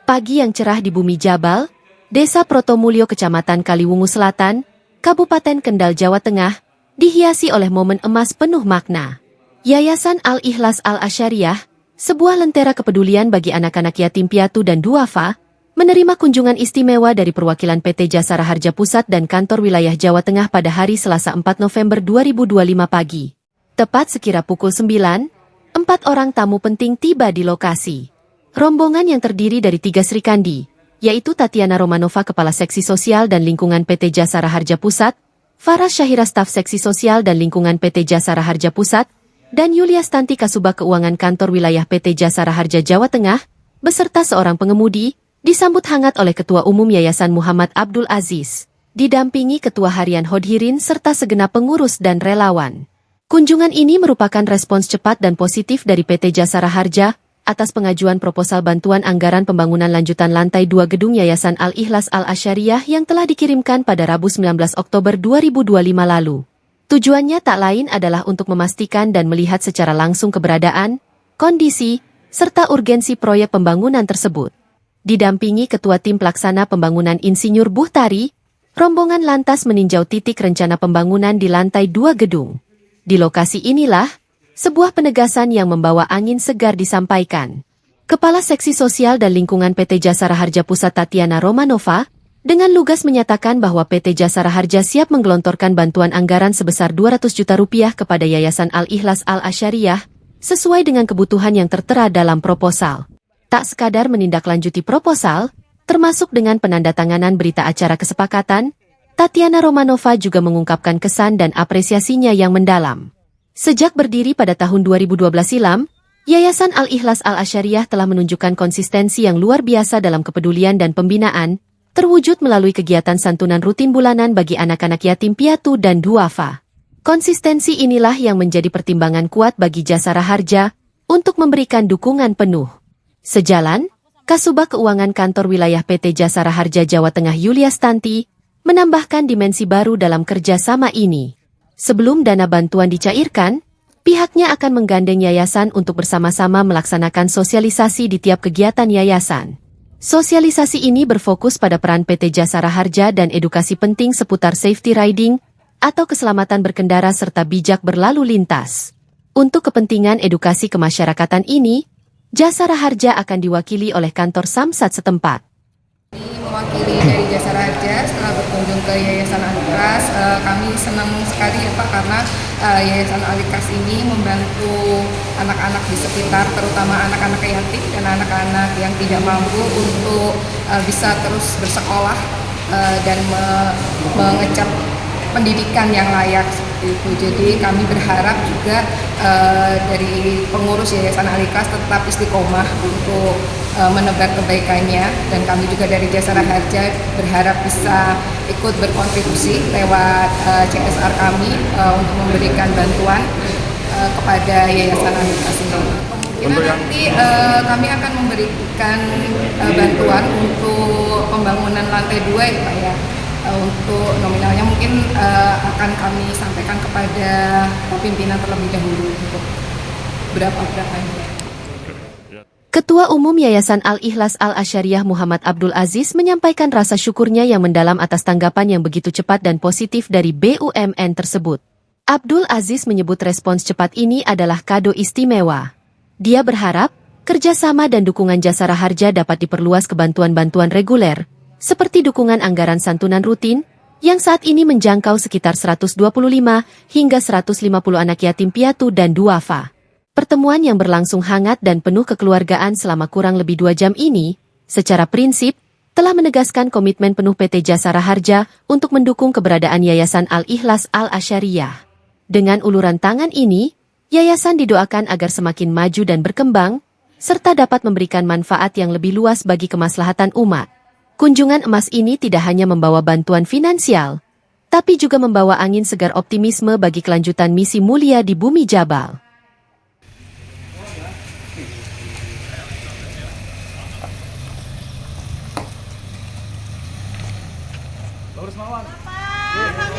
Pagi yang cerah di Bumi Jabal, Desa Protomulyo Kecamatan Kaliwungu Selatan, Kabupaten Kendal, Jawa Tengah, dihiasi oleh momen emas penuh makna. Yayasan Al-Ikhlas Al-Asyariah, sebuah lentera kepedulian bagi anak-anak yatim piatu dan duafa, menerima kunjungan istimewa dari perwakilan PT Jasara Harja Pusat dan kantor wilayah Jawa Tengah pada hari Selasa 4 November 2025 pagi. Tepat sekira pukul 9, 4 orang tamu penting tiba di lokasi. Rombongan yang terdiri dari 3 Srikandi, yaitu Tatiana Romanova Kepala Seksi Sosial dan Lingkungan PT Jasara Harja Pusat, Faras Syahira Staf Seksi Sosial dan Lingkungan PT Jasara Harja Pusat, dan Yulia Stanti Kasubag Keuangan Kantor Wilayah PT Jasara Harja Jawa Tengah, beserta seorang pengemudi, disambut hangat oleh Ketua Umum Yayasan Muhammad Abdul Aziz, didampingi Ketua Harian Hodhirin serta segenap pengurus dan relawan. Kunjungan ini merupakan respons cepat dan positif dari PT Jasara Harja atas pengajuan proposal bantuan anggaran pembangunan lanjutan lantai 2 gedung Yayasan Al-Ikhlas Al-Asyariah yang telah dikirimkan pada Rabu 19 Oktober 2025 lalu. Tujuannya tak lain adalah untuk memastikan dan melihat secara langsung keberadaan, kondisi, serta urgensi proyek pembangunan tersebut. Didampingi Ketua Tim Pelaksana Pembangunan Insinyur Buhtari, rombongan lantas meninjau titik rencana pembangunan di lantai 2 gedung. Di lokasi inilah, sebuah penegasan yang membawa angin segar disampaikan. Kepala Seksi Sosial dan Lingkungan PT Jasara Harja Pusat Tatiana Romanova, dengan lugas menyatakan bahwa PT Jasara Harja siap menggelontorkan bantuan anggaran sebesar 200 juta rupiah kepada Yayasan Al-Ikhlas Al-Asyariah, sesuai dengan kebutuhan yang tertera dalam proposal. Tak sekadar menindaklanjuti proposal, termasuk dengan penandatanganan berita acara kesepakatan, Tatiana Romanova juga mengungkapkan kesan dan apresiasinya yang mendalam. Sejak berdiri pada tahun 2012 silam, Yayasan Al-Ikhlas Al-Asyariah telah menunjukkan konsistensi yang luar biasa dalam kepedulian dan pembinaan, terwujud melalui kegiatan santunan rutin bulanan bagi anak-anak yatim piatu dan duafa. Konsistensi inilah yang menjadi pertimbangan kuat bagi Jasara Harja untuk memberikan dukungan penuh. Sejalan, Kasubag Keuangan Kantor Wilayah PT Jasara Harja Jawa Tengah Yulia Stanti menambahkan dimensi baru dalam kerjasama ini. Sebelum dana bantuan dicairkan, pihaknya akan menggandeng yayasan untuk bersama-sama melaksanakan sosialisasi di tiap kegiatan yayasan. Sosialisasi ini berfokus pada peran PT Jasara Harja dan edukasi penting seputar safety riding atau keselamatan berkendara serta bijak berlalu lintas. Untuk kepentingan edukasi kemasyarakatan ini, Jasara Harja akan diwakili oleh kantor Samsat setempat. Mewakili dari Jasara Harja setelah berkunjung ke Yayasan Al-Ikhlas, kami senang sekali ya Pak, karena Yayasan Al-Ikhlas ini membantu anak-anak di sekitar, terutama anak-anak yatim dan anak-anak yang tidak mampu untuk bisa terus bersekolah dan mengecap pendidikan yang layak seperti itu. Jadi kami berharap juga dari pengurus Yayasan Al-Ikhlas tetap istiqomah untuk menebar kebaikannya, dan kami juga dari Jasara Harja berharap bisa ikut berkontribusi lewat CSR kami untuk memberikan bantuan kepada Yayasan Al-Ikhlas ini. Kemungkinan nanti kami akan memberikan bantuan untuk pembangunan lantai 2 ya Pak ya. Untuk nominalnya mungkin akan kami sampaikan kepada pimpinan terlebih dahulu untuk berapa-berapanya. Ketua Umum Yayasan Al-Ikhlas Al-Asyariah Muhammad Abdul Aziz menyampaikan rasa syukurnya yang mendalam atas tanggapan yang begitu cepat dan positif dari BUMN tersebut. Abdul Aziz menyebut respons cepat ini adalah kado istimewa. Dia berharap, kerjasama dan dukungan Jasara Harja dapat diperluas ke bantuan-bantuan reguler, seperti dukungan anggaran santunan rutin, yang saat ini menjangkau sekitar 125 hingga 150 anak yatim piatu dan duafa. Pertemuan yang berlangsung hangat dan penuh kekeluargaan selama kurang lebih 2 jam ini, secara prinsip, telah menegaskan komitmen penuh PT Jasara Harja untuk mendukung keberadaan Yayasan Al-Ikhlas Al-Asyariah. Dengan uluran tangan ini, yayasan didoakan agar semakin maju dan berkembang, serta dapat memberikan manfaat yang lebih luas bagi kemaslahatan umat. Kunjungan emas ini tidak hanya membawa bantuan finansial, tapi juga membawa angin segar optimisme bagi kelanjutan misi mulia di Bumi Jabal. Bagus Mawar. Bapak,